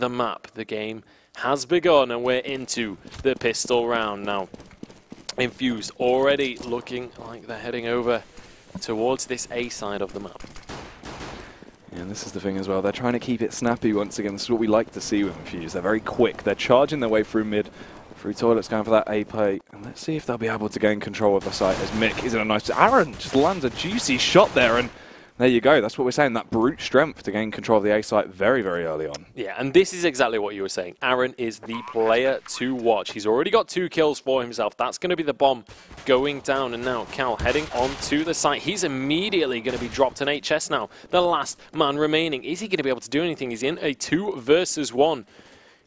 the map. The game has begun and we're into the pistol round now. Infused already looking like they're heading over towards this A side of the map. Yeah, and this is the thing as well. They're trying to keep it snappy once again. This is what we like to see with Infused. They're very quick. They're charging their way through mid, through toilets, going for that A play. And let's see if they'll be able to gain control of the site as Mick is in a nice... Aaron just lands a juicy shot there, and there you go. That's what we're saying, that brute strength to gain control of the A site very, very early on. Yeah, and this is exactly what you were saying. Aaron is the player to watch. He's already got 2 kills for himself. That's going to be the bomb going down. And now Cal heading on to the site. He's immediately going to be dropped an HS now. The last man remaining. Is he going to be able to do anything? He's in a 2 versus 1.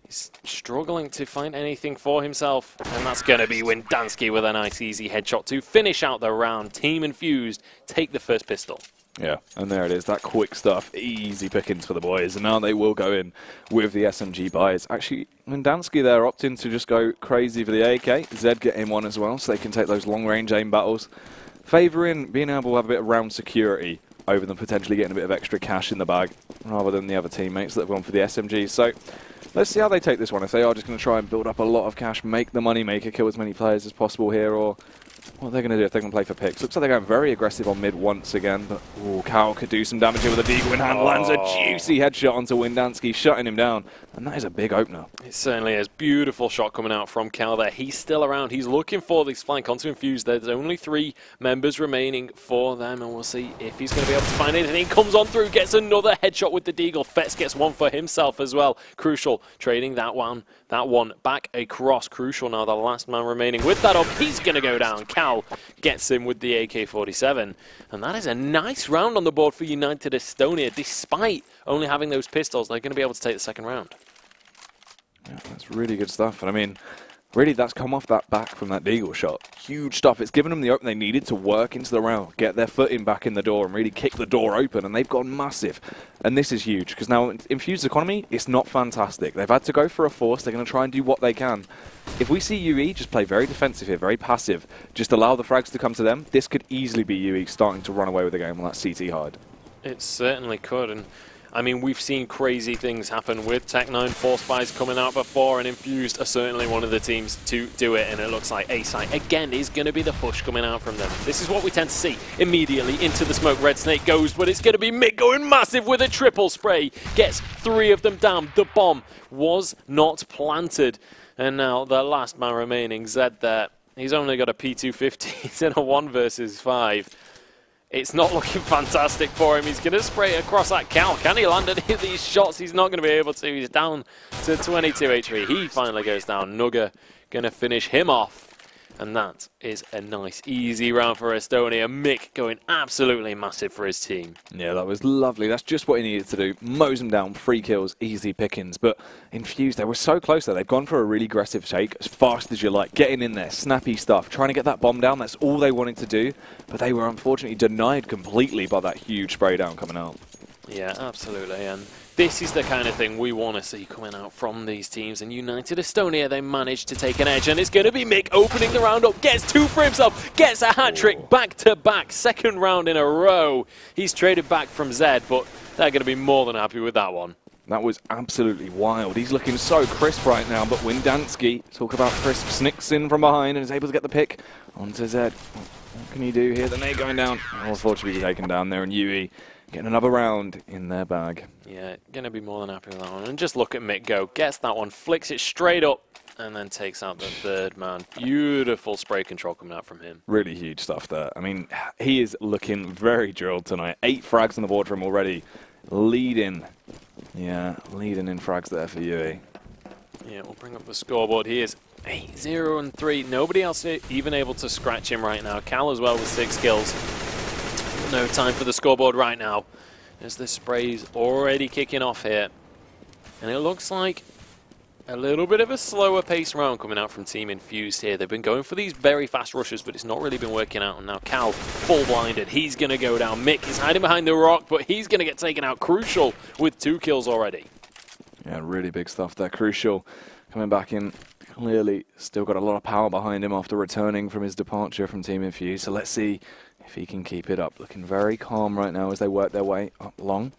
He's struggling to find anything for himself. And that's going to be Windansky with a nice easy headshot to finish out the round. Team Infused take the first pistol. Yeah, and there it is, that quick stuff, easy pickings for the boys, and now they will go in with the SMG buys. Actually, Windansky there opting to just go crazy for the AK, Zed get in one as well, so they can take those long-range aim battles, favouring being able to have a bit of round security over them potentially getting a bit of extra cash in the bag, rather than the other teammates that have gone for the SMG. So let's see how they take this one, if they are just going to try and build up a lot of cash, make the money maker, kill as many players as possible here, or what they're going to do if they can play for picks. Looks like they're going very aggressive on mid once again, but Cal could do some damage here with a deagle in hand. Lands a juicy headshot onto Windansky, shutting him down, and that is a big opener. It certainly is. Beautiful shot coming out from Cal there. He's still around. He's looking for this flank onto Infused. There's only 3 members remaining for them, and we'll see if he's going to be able to find anything. He comes on through, gets another headshot with the deagle. Fetz gets one for himself as well. Crucial trading that one back across. Crucial now, the last man remaining with that up. He's going to go down. Cal gets him with the AK-47. And that is a nice round on the board for United Estonia. Despite only having those pistols, they're going to be able to take the second round. Yeah, that's really good stuff. And I mean, really, that's come off that back from that deagle shot. Huge stuff. It's given them the open they needed to work into the round, get their footing back in the door and really kick the door open, and they've gone massive. And this is huge, because now Infused economy, it's not fantastic. They've had to go for a force. They're going to try and do what they can. If we see UE just play very defensive here, very passive, just allow the frags to come to them, this could easily be UE starting to run away with the game on that CT hard. It certainly could, and I mean, we've seen crazy things happen with Tech9 Force Buys coming out before, and Infused are certainly one of the teams to do it, and it looks like A-Site again is going to be the push coming out from them. This is what we tend to see. Immediately into the smoke, Red Snake goes, but it's going to be Mick going massive with a triple spray. Gets 3 of them down. The bomb was not planted. And now the last man remaining, Zed there. He's only got a P250. He's in a 1 versus 5. It's not looking fantastic for him. He's going to spray it across that Cal. Can he land any of these shots? He's not going to be able to. He's down to 22 HP. He finally goes down. Nugger going to finish him off. And that is a nice, easy round for Estonia. Mick going absolutely massive for his team. Yeah, that was lovely. That's just what he needed to do. Mows him down, 3 kills, easy pickings. But Infused, they were so close there. They've gone for a really aggressive shake, as fast as you like. Getting in there, snappy stuff, trying to get that bomb down. That's all they wanted to do. But they were unfortunately denied completely by that huge spray down coming out. Yeah, absolutely. And this is the kind of thing we want to see coming out from these teams. And United Estonia, they managed to take an edge. And it's going to be Mick opening the round up. Gets 2 for himself. Gets a hat-trick back-to-back. Second round in a row. He's traded back from Zed, but they're going to be more than happy with that one. That was absolutely wild. He's looking so crisp right now. But Windansky, talk about crisp, snicks in from behind and is able to get the pick onto Zed. What can he do here? The nade going down. Unfortunately, taken down there. And UE getting another round in their bag. Yeah, going to be more than happy with that one. And just look at Mick go. Gets that one, flicks it straight up, and then takes out the third man. Beautiful spray control coming out from him. Really huge stuff there. I mean, he is looking very drilled tonight. 8 frags on the board for him already. Leading. Yeah, leading in frags there for UE. Yeah, we'll bring up the scoreboard. He is 8-0-3. Nobody else even able to scratch him right now. Cal as well with 6 kills. No time for the scoreboard right now, as the spray's already kicking off here. And it looks like a little bit of a slower pace round coming out from Team Infused here. They've been going for these very fast rushes, but it's not really been working out. And now Cal, full blinded, he's going to go down. Mick is hiding behind the rock, but he's going to get taken out. Crucial with 2 kills already. Yeah, really big stuff there. Crucial coming back in. Clearly still got a lot of power behind him after returning from his departure from Team Infused. So let's see if he can keep it up. Looking very calm right now as they work their way up long.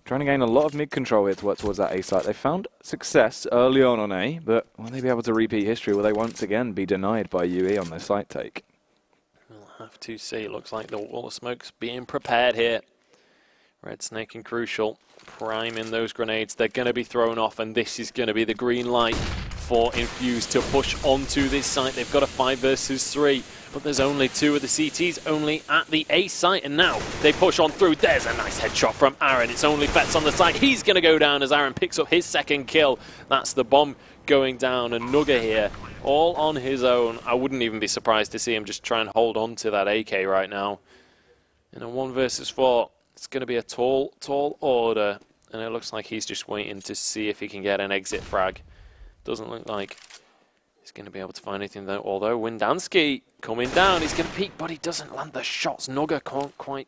Trying to gain a lot of mid-control here towards that A site. They found success early on A, but will they be able to repeat history? Will they once again be denied by UE on their site take? We'll have to see. It looks like the wall of smoke's being prepared here. Red Snake and Crucial priming those grenades. They're going to be thrown off, and this is going to be the green light for Infused to push onto this site. They've got a 5 versus 3. But there's only 2 of the CTs only at the A site, and now they push on through. There's a nice headshot from Aaron. It's only Fets on the site. He's going to go down as Aaron picks up his second kill. That's the bomb going down, and Nugger here, all on his own. I wouldn't even be surprised to see him just try and hold on to that AK right now. In a 1 versus 4, it's going to be a tall order, and it looks like he's just waiting to see if he can get an exit frag. Doesn't look like he's going to be able to find anything though, although Windansky coming down, he's going to peek, but he doesn't land the shots. Nugger can't quite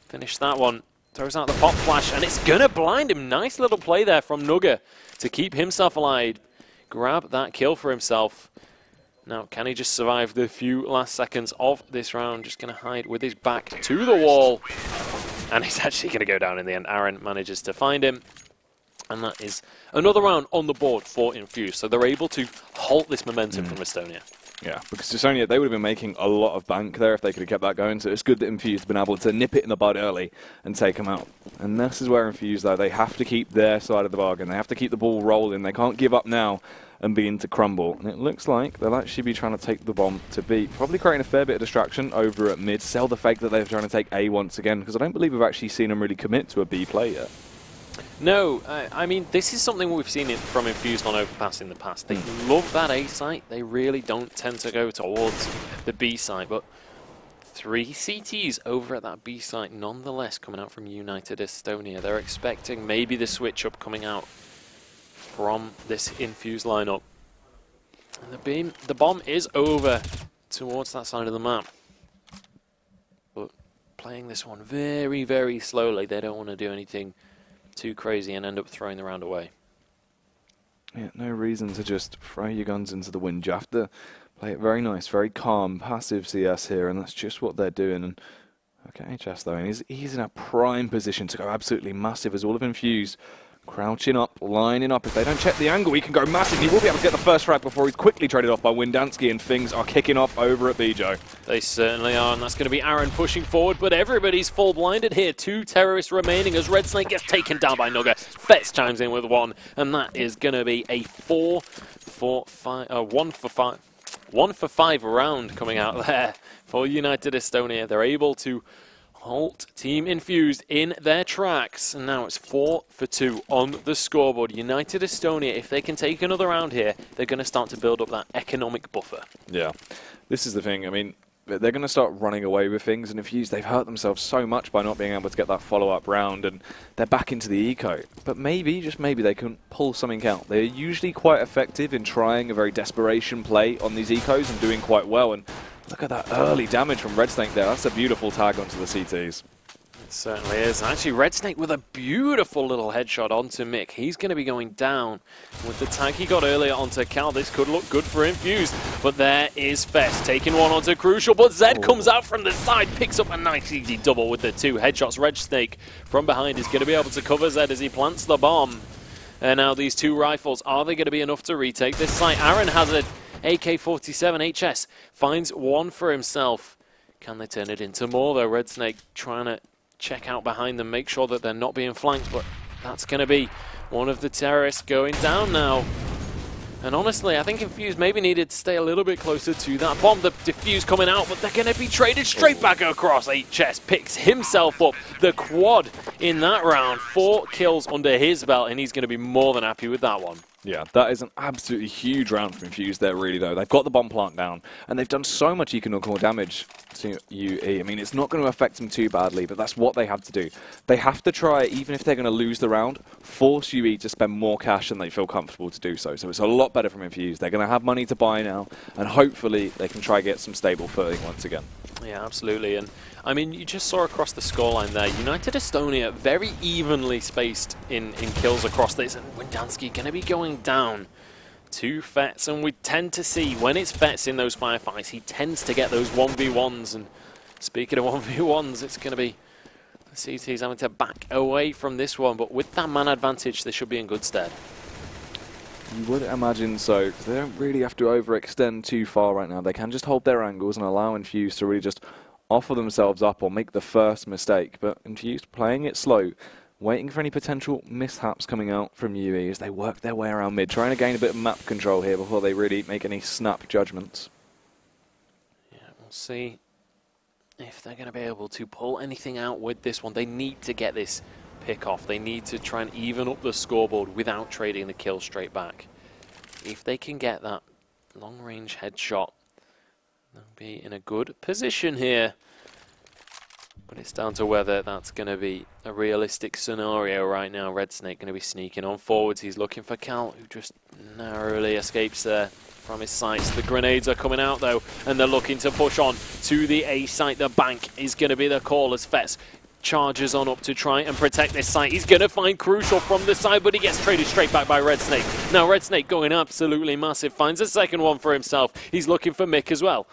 finish that one. Throws out the pop flash, and it's going to blind him. Nice little play there from Nugger to keep himself alive. Grab that kill for himself. Now, can he just survive the few last seconds of this round? Just going to hide with his back to the wall. And he's actually going to go down in the end. Aaron manages to find him. And that is another round on the board for Infused. So they're able to halt this momentum from Estonia. Yeah, because Estonia, they would have been making a lot of bank there if they could have kept that going. So it's good that Infused have been able to nip it in the bud early and take them out. And this is where Infused, though, they have to keep their side of the bargain. They have to keep the ball rolling. They can't give up now and begin to crumble. And it looks like they'll actually be trying to take the bomb to B. Probably creating a fair bit of distraction over at mid. Sell the fake that they're trying to take A once again, because I don't believe we've actually seen them really commit to a B play yet. No, I mean, this is something we've seen from Infused on Overpass in the past. They love that A site. They really don't tend to go towards the B site, but 3 CTs over at that B site nonetheless coming out from United Estonia. They're expecting maybe the switch up coming out from this Infused lineup. And the bomb is over towards that side of the map. But playing this one very, very slowly. They don't want to do anything too crazy and end up throwing the round away. Yeah, no reason to just throw your guns into the wind. You have to play it very nice, very calm, passive CS here, and that's just what they're doing. And okay, HS though, and he's in a prime position to go absolutely massive as all of Infused crouching up, lining up. If they don't check the angle, he can go massive. He will be able to get the first frag before he's quickly traded off by Windansky, and things are kicking off over at Bijo. They certainly are, and that's going to be Aaron pushing forward, but everybody's full blinded here. 2 terrorists remaining as Red Snake gets taken down by Nugger. Fetz chimes in with 1, and that is going to be a 1 for 5 round coming out there for United Estonia. They're able to halt Team Infused in their tracks, and now it's 4 for 2 on the scoreboard. United Estonia, if they can take another round here, they're going to start to build up that economic buffer. Yeah, this is the thing. I mean, they're going to start running away with things, and Infused, they've hurt themselves so much by not being able to get that follow-up round, and they're back into the eco. But maybe, just maybe, they can pull something out. They're usually quite effective in trying a very desperation play on these ecos and doing quite well, and look at that early damage from Red Snake there. That's a beautiful tag onto the CTs. It certainly is. Actually, Red Snake with a beautiful little headshot onto Mick. He's going to be going down with the tag he got earlier onto Cal. This could look good for Infused, but there is Fest taking 1 onto Crucial, but Zed comes out from the side, picks up a nice easy double with the 2 headshots. Red Snake from behind is going to be able to cover Zed as he plants the bomb. And now these 2 rifles, are they going to be enough to retake this site? Aaron has a AK-47 HS, finds 1 for himself. Can they turn it into more though? Red Snake trying to check out behind them, make sure that they're not being flanked, but that's going to be one of the terrorists going down now. And honestly, I think Infused maybe needed to stay a little bit closer to that bomb. The defuse coming out, but they're going to be traded straight back across. HS picks himself up the quad in that round. 4 kills under his belt, and he's going to be more than happy with that one. Yeah, that is an absolutely huge round from Infused there, really, though. They've got the bomb plant down, and they've done so much economical damage to UE. I mean, it's not going to affect them too badly, but that's what they have to do. They have to try, even if they're going to lose the round, force UE to spend more cash than they feel comfortable to do so. So it's a lot better from Infused. They're going to have money to buy now, and hopefully they can try get some stable footing once again. Yeah, absolutely. And I mean, you just saw across the scoreline there, United Estonia very evenly spaced in kills across this, and Windansky going to be going down to Fets, and we tend to see when it's Fets in those firefights, he tends to get those 1v1s, and speaking of 1v1s, it's going to be the CT's having to back away from this one, but with that man advantage, they should be in good stead. You would imagine so, because they don't really have to overextend too far right now. They can just hold their angles and allow Infused to really just offer themselves up or make the first mistake. But Infused playing it slow, waiting for any potential mishaps coming out from UE as they work their way around mid, trying to gain a bit of map control here before they really make any snap judgments. Yeah, we'll see if they're going to be able to pull anything out with this one. They need to get this pick off. They need to try and even up the scoreboard without trading the kill straight back. If they can get that long-range headshot, they'll be in a good position here. But it's down to whether that's going to be a realistic scenario right now. Red Snake going to be sneaking on forwards. He's looking for Cal, who just narrowly escapes there from his sights. The grenades are coming out, though, and they're looking to push on to the A site. The bank is going to be the call as Fetz charges on up to try and protect this site. He's going to find Crucial from the side, but he gets traded straight back by Red Snake. Now Red Snake going absolutely massive. Finds a second one for himself. He's looking for Mick as well.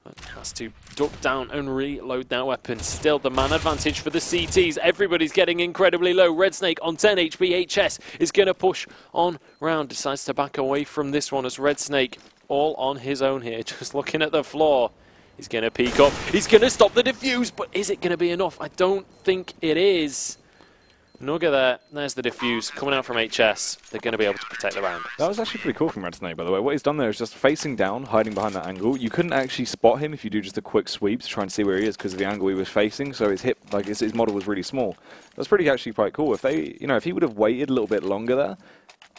But has to duck down and reload that weapon. Still the man advantage for the CTs. Everybody's getting incredibly low. Red Snake on 10 HP. HS is going to push on round. Decides to back away from this one as Red Snake all on his own here. Just looking at the floor. He's going to peek up. He's going to stop the defuse, but is it going to be enough? I don't think it is. Nugga there. There's the defuse coming out from HS. They're going to be able to protect the round. That was actually pretty cool from Red Snake, by the way. What he's done there is just facing down, hiding behind that angle. You couldn't actually spot him if you do just a quick sweep to try and see where he is because of the angle he was facing. So his hip, like his model was really small. That's pretty actually quite cool. If they, if he would have waited a little bit longer there,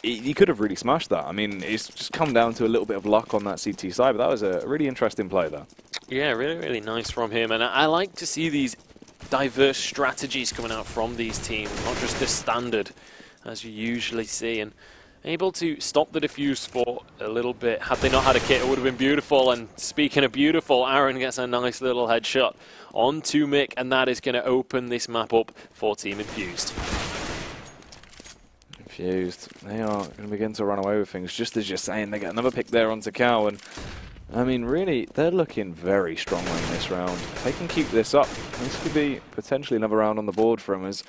he could have really smashed that. I mean, it's just come down to a little bit of luck on that CT side, but that was a really interesting play there. Yeah, really, really nice from him. And I like to see these diverse strategies coming out from these teams, not just the standard as you usually see, and able to stop the defuse for a little bit. Had they not had a kit, it would have been beautiful. And speaking of beautiful, Aaron gets a nice little headshot onto Mick, and that is going to open this map up for Team Infused. Infused, they are going to begin to run away with things, just as you're saying. They get another pick there onto Cal, and I mean, really, they're looking very strongly in this round. If they can keep this up, this could be potentially another round on the board for them, as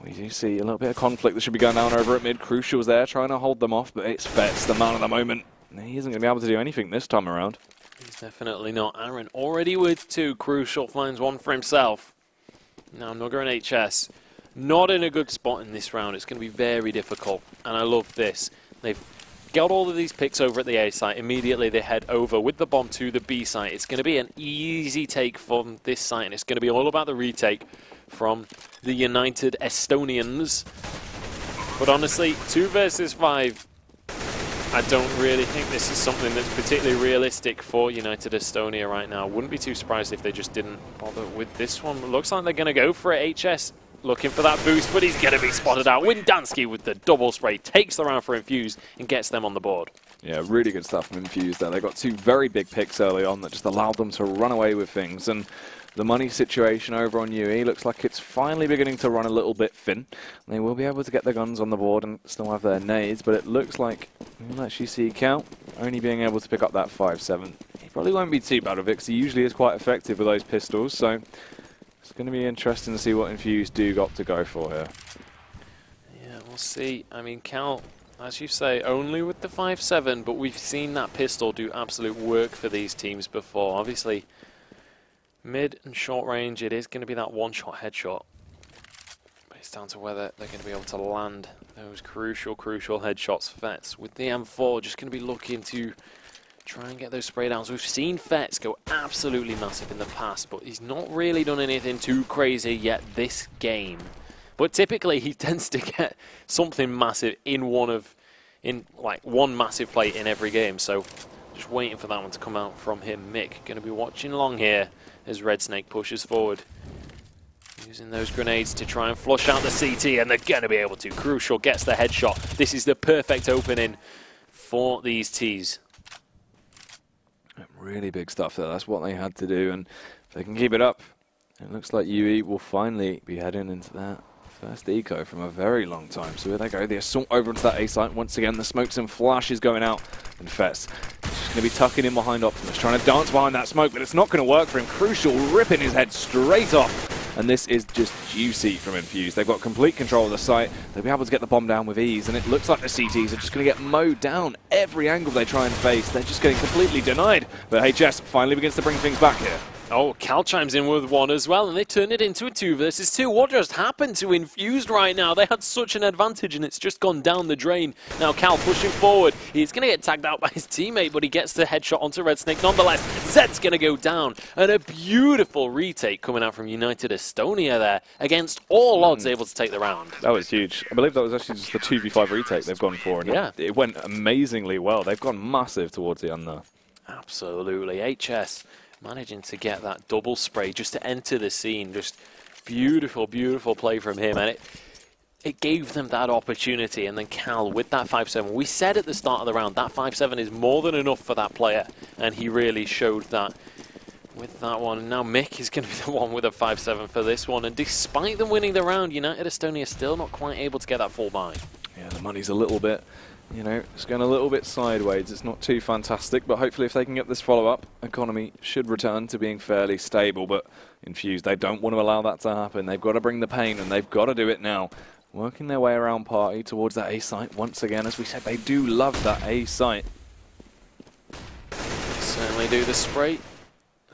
we do see a little bit of conflict that should be going down over at mid. Crucial's there, trying to hold them off, but it's Fetz, the man of the moment. He isn't going to be able to do anything this time around. He's definitely not. Aaron already with two. Crucial finds one for himself. Now Nugga and HS, not in a good spot in this round. It's going to be very difficult, and I love this. They've got all of these picks over at the A site. Immediately they head over with the bomb to the B site. It's going to be an easy take from this site, and it's going to be all about the retake from the United Estonians. But honestly, 2 versus 5, I don't really think this is something that's particularly realistic for United Estonia right now. Wouldn't be too surprised if they just didn't bother with this one. It looks like they're going to go for it. HS looking for that boost, but he's going to be spotted out. Windansky with the double spray takes the round for Infused and gets them on the board. Yeah, really good stuff from Infused there. They got 2 very big picks early on that just allowed them to run away with things. And the money situation over on UE looks like it's finally beginning to run a little bit thin. They will be able to get their guns on the board and still have their nades, but it looks like we'll actually see Cal only being able to pick up that 5-7. He probably won't be too bad with it because he usually is quite effective with those pistols. So it's going to be interesting to see what Infused do got to go for here. Yeah, we'll see. I mean, Cal, as you say, only with the 5-7, but we've seen that pistol do absolute work for these teams before. Obviously, mid and short range, it is going to be that one-shot headshot. But it's down to whether they're going to be able to land those crucial headshots. Fetz with the M4 just going to be looking to try and get those spray downs. We've seen Fetz go absolutely massive in the past, but he's not really done anything too crazy yet this game. But typically he tends to get something massive in one massive play in every game. So just waiting for that one to come out from him. Mick going to be watching long here as Red Snake pushes forward, using those grenades to try and flush out the CT, and they're going to be able to. Crucial gets the headshot. This is the perfect opening for these Ts. Really big stuff there. That's what they had to do, and if they can keep it up, it looks like UE will finally be heading into that first eco from a very long time. So here they go, the assault over into that A site. Once again, the smokes and flashes going out, and Fetz just going to be tucking in behind Optimus, trying to dance behind that smoke, but it's not going to work for him. Crucial ripping his head straight off and this is just juicy from Infused. They've got complete control of the site. They'll be able to get the bomb down with ease, and it looks like the CTs are just going to get mowed down every angle they try and face. They're just getting completely denied, but HS finally begins to bring things back here. Oh, Cal chimes in with one as well, and they turn it into a 2 versus 2. What just happened to Infused right now? They had such an advantage, and it's just gone down the drain. Now Cal pushing forward. He's going to get tagged out by his teammate, but he gets the headshot onto Red Snake nonetheless. Zed's going to go down, and a beautiful retake coming out from United Estonia there. Against all odds, able to take the round. That was huge. I believe that was actually just the 2v5 retake they've gone for, and yeah, it went amazingly well. They've gone massive towards the end there. Absolutely. HS managing to get that double spray just to enter the scene. Just beautiful, beautiful play from him. And it gave them that opportunity. And then Cal with that 5-7. We said at the start of the round, that 5-7 is more than enough for that player. And he really showed that with that one. And now Mick is going to be the one with a 5-7 for this one. And despite them winning the round, United Estonia still not quite able to get that full buy. Yeah, the money's a little bit, you know, it's going a little bit sideways. It's not too fantastic, but hopefully if they can get this follow-up, economy should return to being fairly stable. But Infused, they don't want to allow that to happen. They've got to bring the pain, and they've got to do it now. Working their way around Party towards that A site once again. As we said, they do love that A site. Certainly do the spray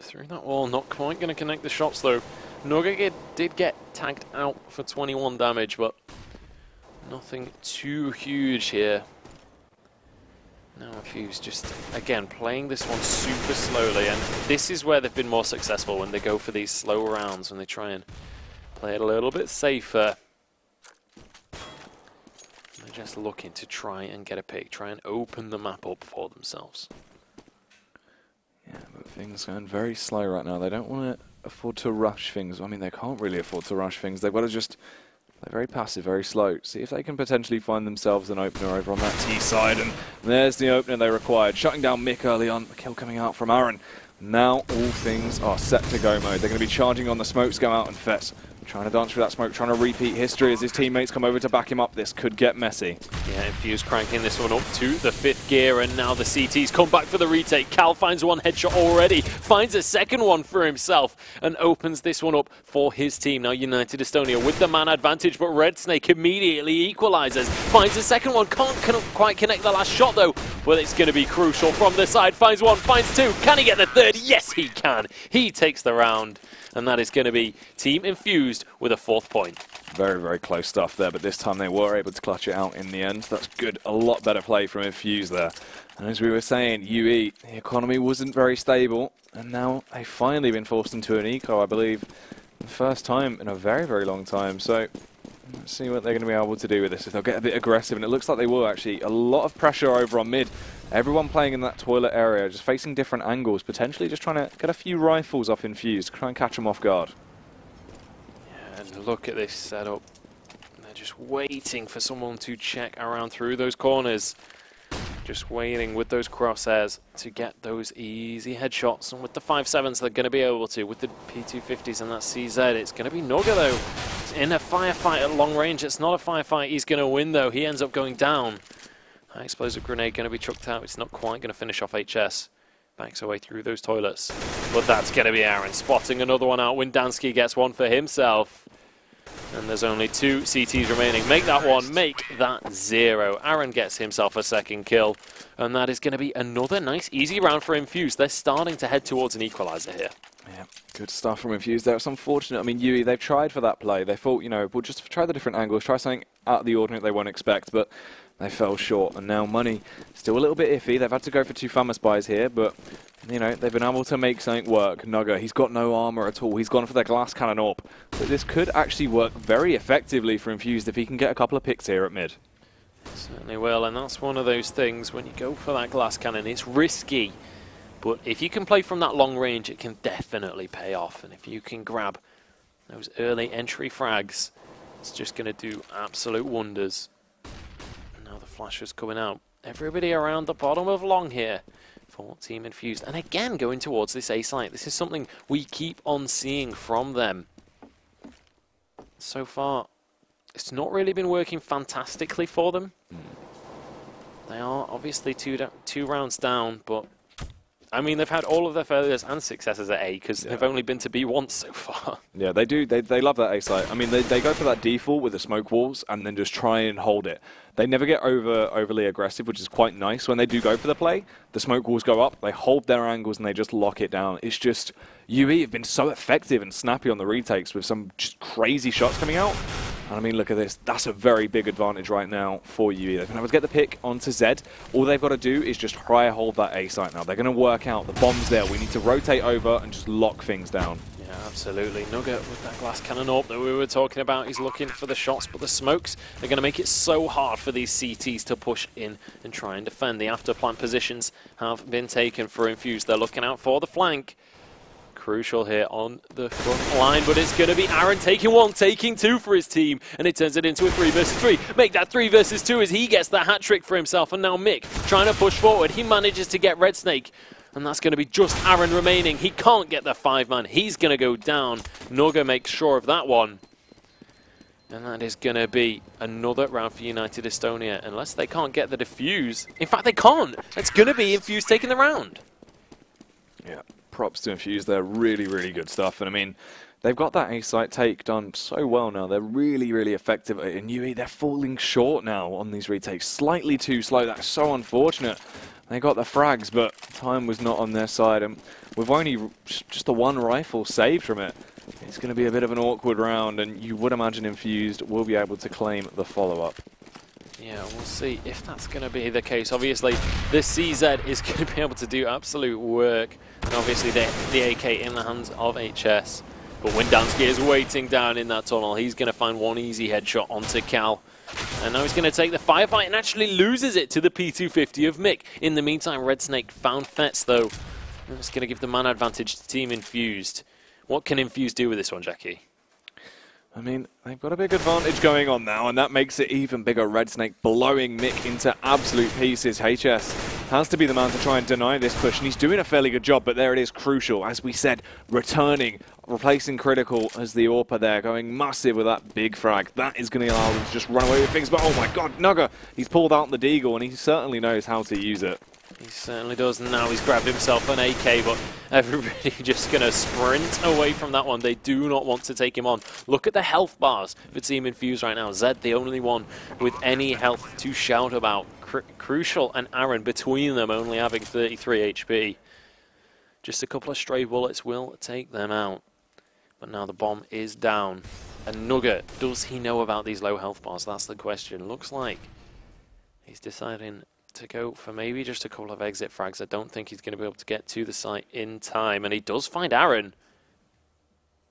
through that wall. Not quite going to connect the shots though. Noga did get tagged out for 21 damage, but nothing too huge here. Now Infused just, again, playing this one super slowly, and this is where they've been more successful, when they go for these slow rounds, when they try and play it a little bit safer. They're just looking to try and get a pick, try and open the map up for themselves. Yeah, but things are going very slow right now. They don't want to afford to rush things. I mean, they can't really afford to rush things. They've got to just play very passive, very slow. See if they can potentially find themselves an opener over on that T side. And there's the opener they required. Shutting down Mick early on. The kill coming out from Aaron. Now all things are set to go mode. They're going to be charging on the smokes, go out and Fett. Trying to dance through that smoke, trying to repeat history as his teammates come over to back him up. This could get messy. Yeah, Infused cranking this one up to the 5th gear, and now the CTs come back for the retake. Cal finds one headshot already, finds a second one for himself, and opens this one up for his team. Now United Estonia with the man advantage, but Red Snake immediately equalizes. Finds a second one, can't quite connect the last shot though, but it's going to be crucial from the side. Finds one, finds two, can he get the third? Yes, he can. He takes the round. And that is going to be Team Infused with a 4th point. Very, very close stuff there, but this time they were able to clutch it out in the end. That's good. A lot better play from Infused there. And as we were saying, UE, the economy wasn't very stable, and now they've finally been forced into an eco, I believe, the first time in a very, very long time. So let's see what they're going to be able to do with this, if they'll get a bit aggressive, and it looks like they will actually. A lot of pressure over on mid. Everyone playing in that toilet area, just facing different angles, potentially just trying to get a few rifles off Infused, try and catch them off guard. Yeah, and look at this setup. They're just waiting for someone to check around through those corners. Just waiting with those crosshairs to get those easy headshots. And with the 5-7s, they're going to be able to. With the P250s and that CZ, it's going to be Noga, though. In a firefight at long range, it's not a firefight he's going to win, though. He ends up going down. High explosive grenade going to be chucked out. It's not quite going to finish off HS. Backs away through those toilets. But that's going to be Aaron spotting another one out. Windansky gets one for himself. And there's only 2 CTs remaining. Make that 1, make that 0. Aaron gets himself a 2nd kill. And that is going to be another nice, easy round for Infused. They're starting to head towards an equalizer here. Yeah, good stuff from Infused there. It's unfortunate. I mean, UE, they've tried for that play. They thought, you know, we'll just try the different angles, try something out of the ordinary they won't expect, but they fell short. And now money still a little bit iffy. They've had to go for 2 famous buys here, but, you know, they've been able to make something work. Nugger, he's got no armor at all. He's gone for their glass cannon AWP. But this could actually work very effectively for Infused if he can get a couple of picks here at mid. Certainly will, and that's one of those things when you go for that glass cannon, it's risky. But if you can play from that long range, it can definitely pay off. And if you can grab those early entry frags, it's just going to do absolute wonders. And now the flasher's coming out. Everybody around the bottom of long here for Team Infused. And again, going towards this A site. This is something we keep on seeing from them. So far, it's not really been working fantastically for them. They are obviously two rounds down, but I mean, they've had all of their failures and successes at A because they've only been to B once so far. Yeah, they do. They love that A site. I mean, they go for that default with the smoke walls and then just try and hold it. They never get overly aggressive, which is quite nice. When they do go for the play, the smoke walls go up, they hold their angles, and they just lock it down. It's just, UE have been so effective and snappy on the retakes with some just crazy shots coming out. And I mean, look at this. That's a very big advantage right now for UE. They've been able to get the pick onto Zed. All they've got to do is just try and hold that A site now. They're going to work out the bombs there. We need to rotate over and just lock things down. Yeah, absolutely. Nugget with that glass cannon up that we were talking about. He's looking for the shots, but the smokes are going to make it so hard for these CTs to push in and try and defend. The after plant positions have been taken for Infused. They're looking out for the flank. Crucial here on the front line, but it's going to be Aaron taking one, taking two for his team, and it turns it into a 3 versus 3. Make that 3 versus 2 as he gets the hat trick for himself, and now Mick trying to push forward. He manages to get Red Snake, and that's going to be just Aaron remaining. He can't get the 5-man. He's going to go down. Noga makes sure of that one. And that is going to be another round for United Estonia, unless they can't get the defuse. In fact, they can't. It's going to be Infused taking the round. Yeah. Props to Infuse. They're really, really good stuff. And I mean, they've got that A-site take done so well now. They're really, really effective at it. And UE, they're falling short now on these retakes. Slightly too slow. That's so unfortunate. They got the frags, but time was not on their side. And with only just the one rifle saved from it, it's going to be a bit of an awkward round. And you would imagine Infused will be able to claim the follow-up. Yeah, we'll see if that's going to be the case. Obviously, the CZ is going to be able to do absolute work. And obviously, the AK in the hands of HS. But Windansky is waiting down in that tunnel. He's going to find one easy headshot onto Cal. And now he's going to take the firefight and actually loses it to the P250 of Mick. In the meantime, Red Snake found Fetz, though. And it's going to give the man advantage to Team Infused. What can Infused do with this one, Jackie? I mean, they've got a big advantage going on now, and that makes it even bigger. Red Snake blowing Mick into absolute pieces. HS has to be the man to try and deny this push, and he's doing a fairly good job, but there it is, crucial. As we said, returning, replacing Critical as the AWPer there, going massive with that big frag. That is going to allow them to just run away with things, but oh my god, Nugger! He's pulled out the Deagle, and he certainly knows how to use it. He certainly does. Now he's grabbed himself an AK, but everybody just going to sprint away from that one. They do not want to take him on. Look at the health bars for Team Infused right now. Zed, the only one with any health to shout about. Crucial and Aaron, between them, only having 33 HP. Just a couple of stray bullets will take them out. But now the bomb is down. And Nugget, does he know about these low health bars? That's the question. Looks like he's deciding to go for maybe just a couple of exit frags. I don't think he's going to be able to get to the site in time. And he does find Aaron.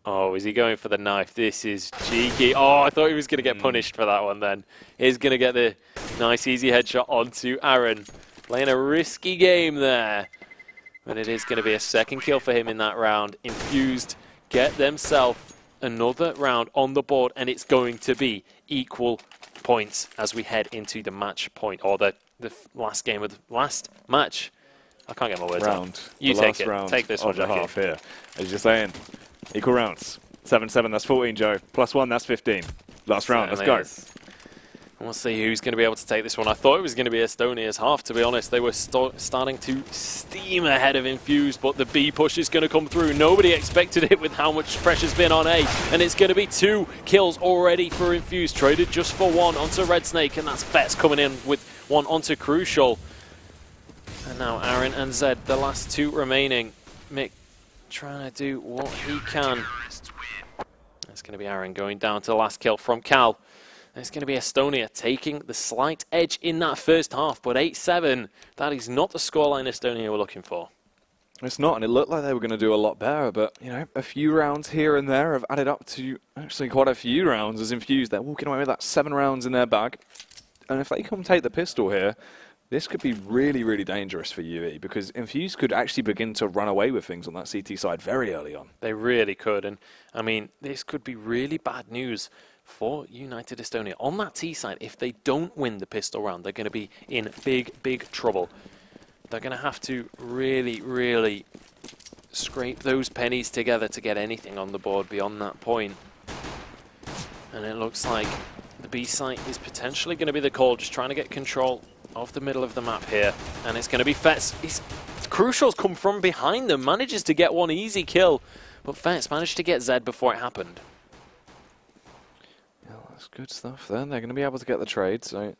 Oh, is he going for the knife? This is cheeky. Oh, I thought he was going to get punished for that one then. He's going to get the nice easy headshot onto Aaron. Playing a risky game there. But it is going to be a second kill for him in that round. Infused get themselves another round on the board, and it's going to be equal points as we head into the match point, or the last game of the last match. I can't get my words out. You take it. Take this one, Jackie. Half here. As you're saying, equal rounds. 7-7, that's 14, Joe. +1, that's 15. Last round, let's go. We'll see who's going to be able to take this one. I thought it was going to be Estonia's half, to be honest. They were starting to steam ahead of Infused, but the B push is going to come through. Nobody expected it with how much pressure's been on A, and it's going to be 2 kills already for Infused. Traded just for 1 onto Red Snake, and that's Fetz coming in with 1 onto Crucial. And now Aaron and Zed, the last 2 remaining. Mick trying to do what he can. That's going to be Aaron going down to the last kill from Cal. It's going to be Estonia taking the slight edge in that first half, but 8-7, that is not the scoreline Estonia were looking for. It's not, and it looked like they were going to do a lot better, but, you know, a few rounds here and there have added up to actually quite a few rounds as Infused. They're walking away with that 7 rounds in their bag, and if they come take the pistol here, this could be really, really dangerous for UE, because Infused could actually begin to run away with things on that CT side very early on. They really could, and, I mean, this could be really bad news for United Estonia. On that T side, if they don't win the pistol round, they're going to be in big, big trouble. They're going to have to really, really scrape those pennies together to get anything on the board beyond that point. And it looks like the B site is potentially going to be the call, just trying to get control of the middle of the map here, and it's going to be Fetz. Crucial's come from behind them, manages to get one easy kill, but Fetz managed to get Zed before it happened. Yeah, that's good stuff then. They're going to be able to get the trade, so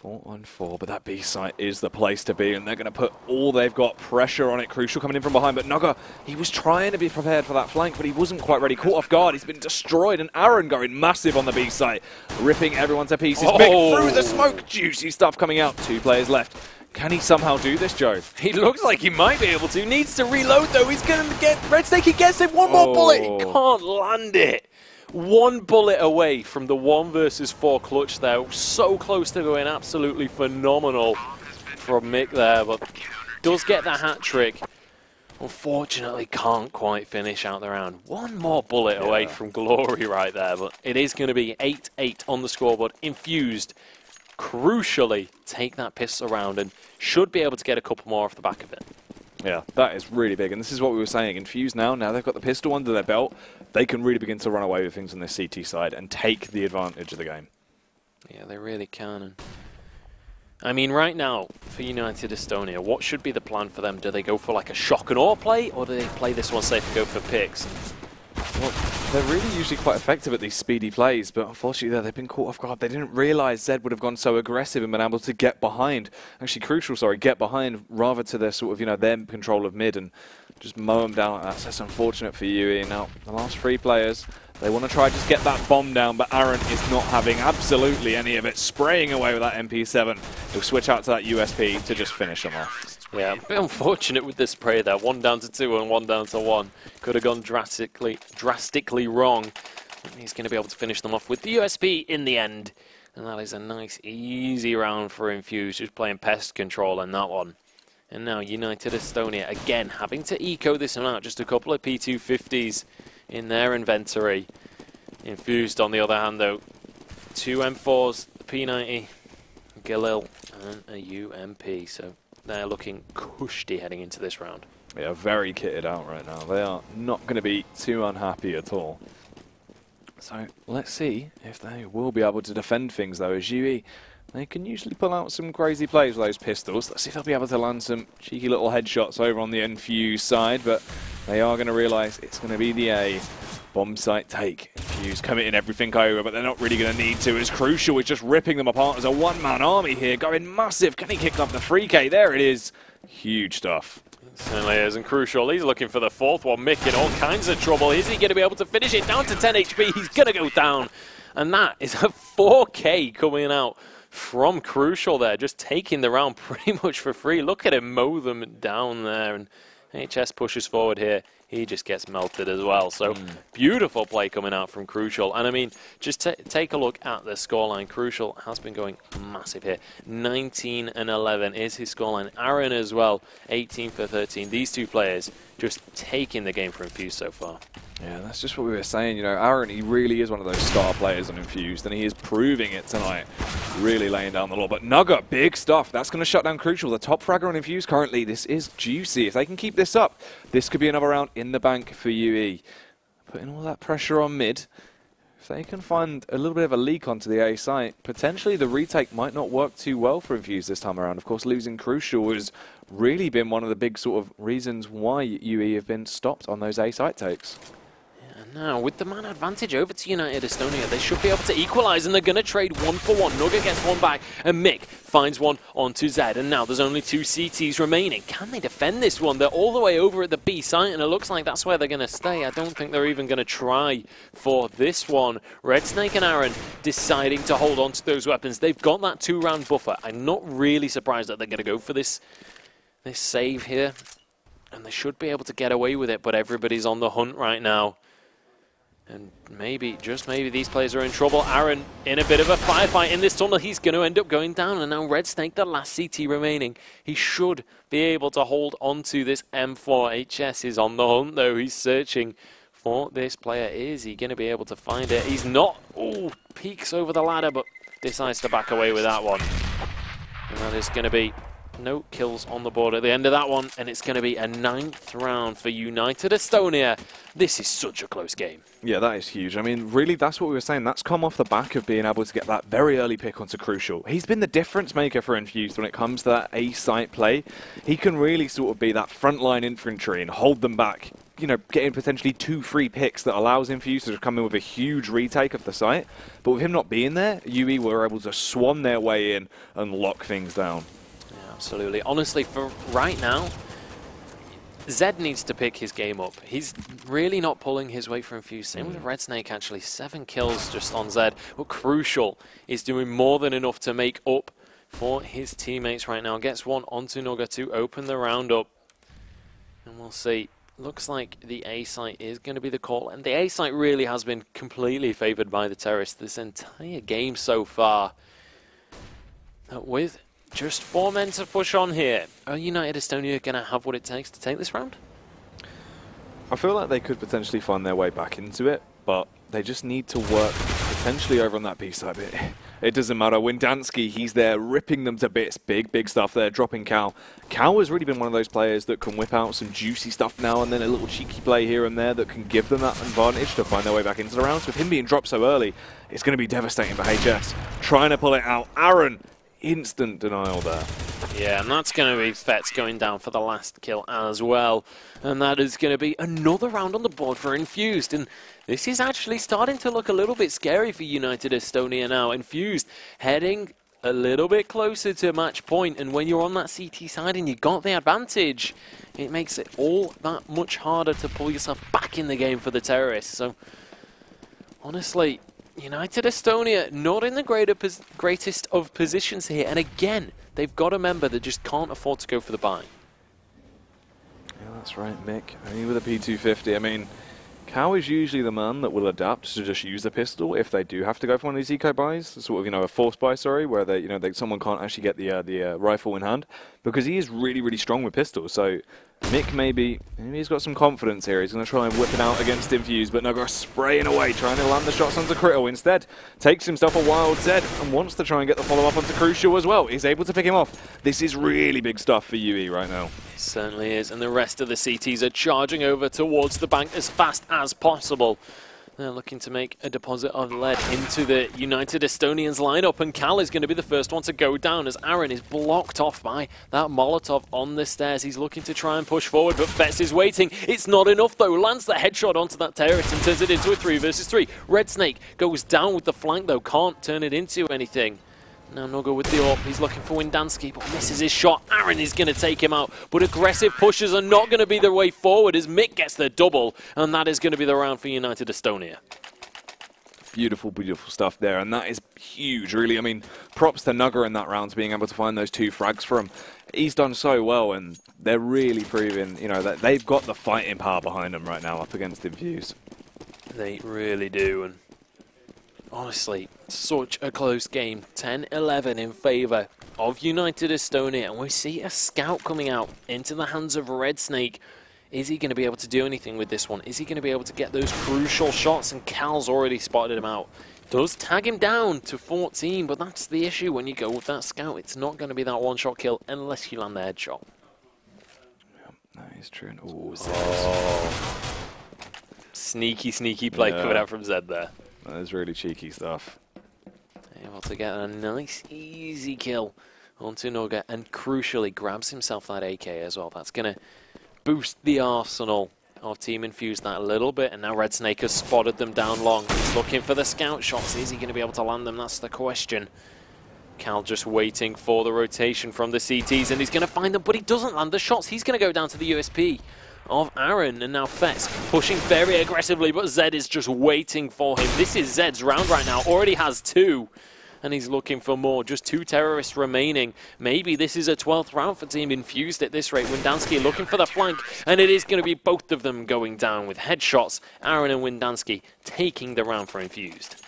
4-on-4, but that B site is the place to be, and they're going to put all they've got, pressure on it. Crucial coming in from behind, but Nugger, he was trying to be prepared for that flank, but he wasn't quite ready. Caught off guard, he's been destroyed, and Aaron going massive on the B site, ripping everyone to pieces. Oh. Mick through the smoke, juicy stuff coming out. 2 players left. Can he somehow do this, Joe? He looks like he might be able to. Needs to reload though. He's going to get Red Snake. He gets it. One more bullet. He can't land it. 1 bullet away from the 1 versus 4 clutch there. So close to going absolutely phenomenal from Mick there, but does get the hat trick. Unfortunately, can't quite finish out the round. 1 more bullet away from glory right there, but it is going to be 8-8 on the scoreboard. Infused crucially take that pistol round and should be able to get a couple more off the back of it. Yeah, that is really big, and this is what we were saying. Infused now they've got the pistol under their belt, they can really begin to run away with things on this CT side and take the advantage of the game. Yeah, they really can. And I mean, right now, for United Estonia, what should be the plan for them? Do they go for like a shock and awe play, or do they play this one safe and go for picks? Well, they're really usually quite effective at these speedy plays, but unfortunately they've been caught off guard. They didn't realise Zed would have gone so aggressive and been able to get behind, actually Crucial, sorry, get behind rather to their sort of, their control of mid and just mow them down like that. So that's unfortunate for UE. Now, the last 3 players, they want to try to just get that bomb down, but Aaron is not having absolutely any of it, spraying away with that MP7. He'll switch out to that USP to just finish them off. Yeah, a bit unfortunate with this spray there. 1 down to 2 and 1 down to 1. Could have gone drastically wrong. He's going to be able to finish them off with the USP in the end. And that is a nice, easy round for Infused, just playing pest control in that one. And now United Estonia, again, having to eco this one out. Just a couple of P250s in their inventory. Infused, on the other hand, though, 2 M4s, P90, Galil, and a UMP. So they're looking cushy heading into this round. Yeah, very kitted out right now. They are not going to be too unhappy at all. So let's see if they will be able to defend things, though, as UE. They can usually pull out some crazy plays with those pistols. Let's see if they'll be able to land some cheeky little headshots over on the Infused side, but they are going to realise it's going to be the A. Bomb site take. Infused committing everything over, but they're not really going to need to. As Crucial is just ripping them apart as a 1-man army here, going massive. Can he kick up the 3K? There it is. Huge stuff. It certainly is, and Crucial, he's looking for the 4th one. Mick in all kinds of trouble. Is he going to be able to finish it? Down to 10 HP. He's going to go down. And that is a 4K coming out from Crucial there, just taking the round pretty much for free. Look at him mow them down there, and HS pushes forward here. He just gets melted as well. So beautiful play coming out from Crucial. And I mean, just take a look at the scoreline. Crucial has been going massive here. 19 and 11 is his scoreline. Aaron as well, 18 for 13. These 2 players just taking the game for Infused so far. Yeah, that's just what we were saying. Aaron, he really is one of those star players on Infused, and he is proving it tonight. Really laying down the law. But Nugget, big stuff. That's going to shut down Crucial. The top fragger on Infused currently. This is juicy. If they can keep this up, this could be another round in the bank for UE. Putting all that pressure on mid. If they can find a little bit of a leak onto the A site, potentially the retake might not work too well for Infused this time around. Of course, losing Crucial has really been one of the big sort of reasons why UE have been stopped on those A site takes. Now, with the man advantage over to United Estonia, they should be able to equalise, and they're going to trade 1 for 1. Nugget gets 1 back, and Mick finds 1 onto Zed, and now there's only 2 CTs remaining. Can they defend this one? They're all the way over at the B site, and it looks like that's where they're going to stay. I don't think they're even going to try for this one. Red Snake and Aaron deciding to hold on to those weapons. They've got that 2-round buffer. I'm not really surprised that they're going to go for this save here, and they should be able to get away with it, but everybody's on the hunt right now. And maybe, just maybe, these players are in trouble. Aaron in a bit of a firefight in this tunnel. He's going to end up going down. And now Red Snake, the last CT remaining. He should be able to hold onto this M4. HS is on the hunt, though. He's searching for this player. Is he going to be able to find it? He's not. Oh, peeks over the ladder, but decides to back away with that one. And that is going to be No kills on the board at the end of that one, and it's going to be a 9th round for United Estonia. This is such a close game. Yeah, that is huge. I mean, really, that's what we were saying. That's come off the back of being able to get that very early pick onto Crucial. He's been the difference maker for Infused when it comes to that A-site play. He can really sort of be that frontline infantry and hold them back, you know, getting potentially 2 free picks that allows Infused to come in with a huge retake of the site. But with him not being there, UE were able to swan their way in and lock things down. Absolutely. Honestly, for right now, Zed needs to pick his game up. He's really not pulling his weight for Infused. Same with Red Snake, actually. 7 kills just on Zed. But Crucial is doing more than enough to make up for his teammates right now. Gets one onto Nugga to open the round up. And we'll see. Looks like the A site is going to be the call. And the A site really has been completely favored by the terrorists this entire game so far. With just 4 men to push on here. Are United Estonia going to have what it takes to take this round? I feel like they could potentially find their way back into it, but they just need to work potentially over on that B side. It doesn't matter. Windansky, he's there ripping them to bits. Big stuff there, dropping Cal. Cal has really been one of those players that can whip out some juicy stuff now and then, a little cheeky play here and there that can give them that advantage to find their way back into the rounds. With him being dropped so early, it's going to be devastating for HS. Trying to pull it out. Aaron, instant denial there. Yeah, and that's going to be Fets going down for the last kill as well. And that is going to be another round on the board for Infused. And this is actually starting to look a little bit scary for United Estonia now. Infused heading a little bit closer to match point. And when you're on that CT side and you got the advantage, it makes it all that much harder to pull yourself back in the game for the terrorists. So, honestly, United Estonia not in the greatest of positions here. And again, they've got a member that just can't afford to go for the buy. Yeah, that's right, Mick. Only with a P250. I mean, Cow is usually the man that will adapt to just use the pistol if they do have to go for one of these eco buys, sort of, a force buy, sorry, where someone can't actually get the rifle in hand, because he is really strong with pistols. So Mick maybe he's got some confidence here. He's going to try and whip it out against Infused, but Nugga spraying away, trying to land the shots onto Critical. Instead, takes himself a wild Zed and wants to try and get the follow-up onto Crucial as well. He's able to pick him off. This is really big stuff for UE right now. It certainly is, and the rest of the CTs are charging over towards the bank as fast as possible. They're looking to make a deposit of lead into the United Estonians lineup, and Cal is going to be the first one to go down as Aaron is blocked off by that Molotov on the stairs. He's looking to try and push forward, but Fetz is waiting. It's not enough though. Lands the headshot onto that terrorist and turns it into a 3 versus 3. Red Snake goes down with the flank though, can't turn it into anything. Now Nugga with the AWP, he's looking for Windansky, but misses his shot. Aaron is going to take him out, but aggressive pushes are not going to be the way forward as Mick gets the double, and that is going to be the round for United Estonia. Beautiful stuff there, and that is huge, really. I mean, props to Nugga in that round, being able to find those 2 frags for him. He's done so well, and they're really proving, that they've got the fighting power behind them right now up against Infused. They really do, and honestly, such a close game. 10-11 in favour of United Estonia, and we see a scout coming out into the hands of Red Snake. Is he going to be able to do anything with this one? Is he going to be able to get those crucial shots? And Cal's already spotted him out. Does tag him down to 14, but that's the issue when you go with that scout. It's not going to be that one-shot kill unless you land the headshot. Yeah, that is true. Ooh, Sneaky play coming out from Zed there. That is really cheeky stuff. Able to get a nice, easy kill onto Nugga, and crucially grabs himself that AK as well. That's going to boost the arsenal of Team Infused that a little bit, and now Red Snake has spotted them down long. He's looking for the scout shots. Is he going to be able to land them? That's the question. Cal just waiting for the rotation from the CTs, and he's going to find them, but he doesn't land the shots. He's going to go down to the USP of Aaron, and now Fetz pushing very aggressively, but Zed is just waiting for him. This is Zed's round right now. Already has 2. And he's looking for more. Just 2 terrorists remaining. Maybe this is a 12th round for Team Infused at this rate. Windansky looking for the flank, and it is going to be both of them going down with headshots. Aaron and Windansky taking the round for Infused.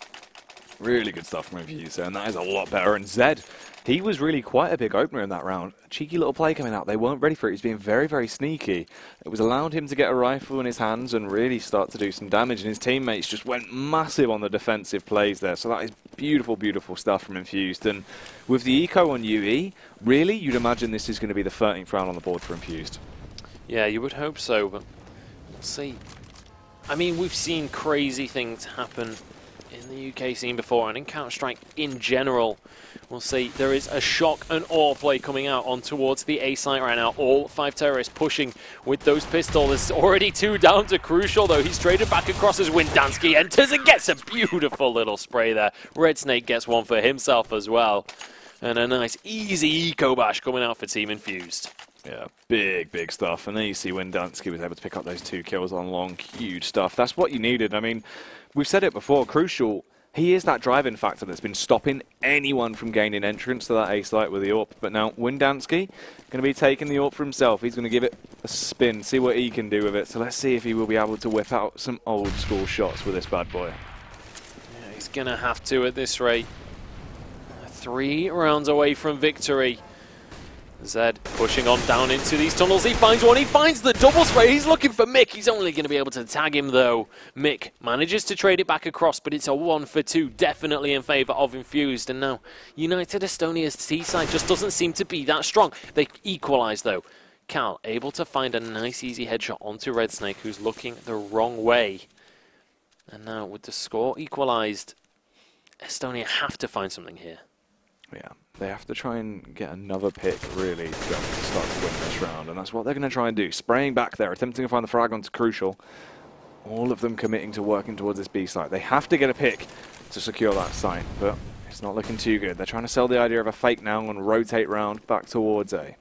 Really good stuff from Infused, and that is a lot better. And Zed, he was really quite a big opener in that round. A cheeky little play coming out. They weren't ready for it. He's being very, very sneaky. It was allowed him to get a rifle in his hands and really start to do some damage, and his teammates just went massive on the defensive plays there. So that is beautiful, beautiful stuff from Infused. And with the eco on UE, really, you'd imagine this is going to be the 13th round on the board for Infused. Yeah, you would hope so, but we'll see. I mean, we've seen crazy things happen in the UK scene before, and in Counter-Strike in general. We'll see. There is a shock and awe play coming out on towards the A site right now. All 5 terrorists pushing with those pistols. There's already 2 down to Crucial, though. He's traded back across as Windansky enters and gets a beautiful little spray there. Red Snake gets one for himself as well. And a nice, easy eco bash coming out for Team Infused. Yeah, big, big stuff. And there you see Windansky was able to pick up those 2 kills on long, huge stuff. That's what you needed. I mean, we've said it before, Crucial, he is that driving factor that's been stopping anyone from gaining entrance to that A site with the AWP. But now Windansky going to be taking the AWP for himself. He's going to give it a spin, see what he can do with it. So let's see if he will be able to whip out some old school shots with this bad boy. Yeah, he's going to have to at this rate. 3 rounds away from victory. Zed pushing on down into these tunnels. He finds one. He finds the double spray. He's looking for Mick. He's only going to be able to tag him, though. Mick manages to trade it back across, but it's a 1 for 2, definitely in favour of Infused. And now, United Estonia's T side just doesn't seem to be that strong. They equalise, though. Cal able to find a nice, easy headshot onto Red Snake, who's looking the wrong way. And now, with the score equalised, Estonia have to find something here. Yeah, they have to try and get another pick, really, to be able to start to win this round, and that's what they're going to try and do. Spraying back there, attempting to find the frag onto Crucial. All of them committing to working towards this B site. They have to get a pick to secure that site, but it's not looking too good. They're trying to sell the idea of a fake now and rotate round back towards A.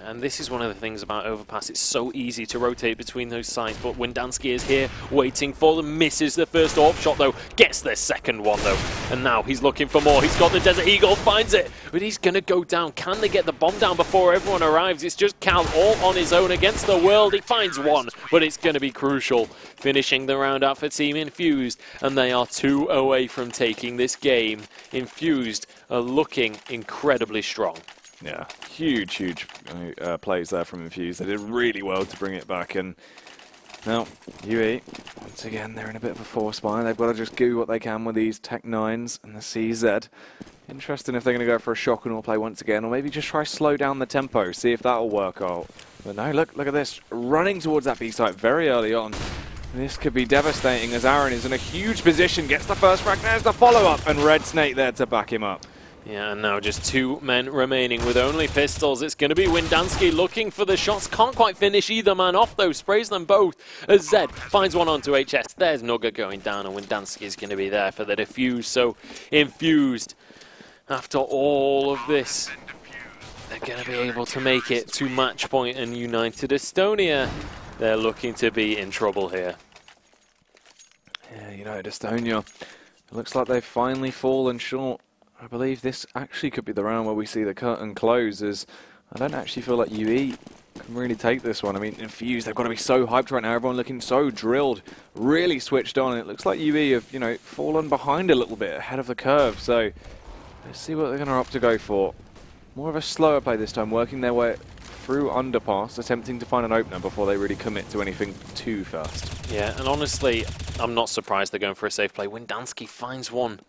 And this is one of the things about Overpass. It's so easy to rotate between those sides, but Windansky is here waiting for them. Misses the first AWP shot, though. Gets the second one, though. And now he's looking for more. He's got the Desert Eagle, finds it, but he's going to go down. Can they get the bomb down before everyone arrives? It's just Cal all on his own against the world. He finds one, but it's going to be Crucial. Finishing the round out for Team Infused, and they are 2 away from taking this game. Infused are looking incredibly strong. Yeah, huge, huge plays there from Infused. They did really well to bring it back. And now, UE, once again, they're in a bit of a force bind. They've got to just do what they can with these Tech 9s and the CZ. Interesting if they're going to go for a shock and all play once again, or maybe just try slow down the tempo, see if that'll work out. But no, look at this. Running towards that B site very early on. This could be devastating as Aaron is in a huge position, gets the first frag, there's the follow-up, and Red Snake there to back him up. Yeah, and now just 2 men remaining with only pistols. It's going to be Windansky looking for the shots. Can't quite finish either man off, though. Sprays them both as Zed finds one onto HS. There's Nugget going down, and Windansky is going to be there for the defuse. So, Infused, after all of this, they're going to be able to make it to match point, and United Estonia, they're looking to be in trouble here. Yeah, United Estonia, it looks like they've finally fallen short. I believe this actually could be the round where we see the curtain close, as I don't actually feel like UE can really take this one. I mean, Infused, they've got to be so hyped right now. Everyone looking so drilled, really switched on. And it looks like UE have, you know, fallen behind a little bit ahead of the curve. So let's see what they're going to opt to go for. More of a slower play this time, working their way through underpass, attempting to find an opener before they really commit to anything too fast. Yeah, and honestly, I'm not surprised they're going for a safe play. Windansky finds one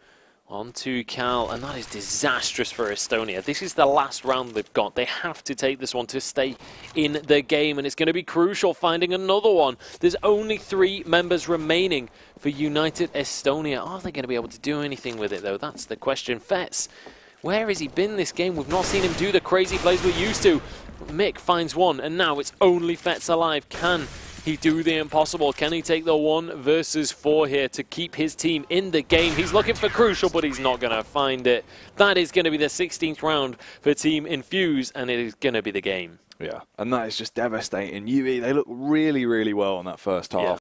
onto Cal, and that is disastrous for Estonia. This is the last round they've got. They have to take this one to stay in the game, and it's going to be Crucial finding another one. There's only 3 members remaining for United Estonia. Are they going to be able to do anything with it, though? That's the question. Fetz, where has he been this game? We've not seen him do the crazy plays we're used to. Mick finds one, and now it's only Fetz alive. Can he do the impossible? Can he take the 1 versus 4 here to keep his team in the game? He's looking for Crucial, but he's not going to find it. That is going to be the 16th round for Team Infused, and it is going to be the game. Yeah, and that is just devastating. UE, they look really, really well in that first half. Yeah.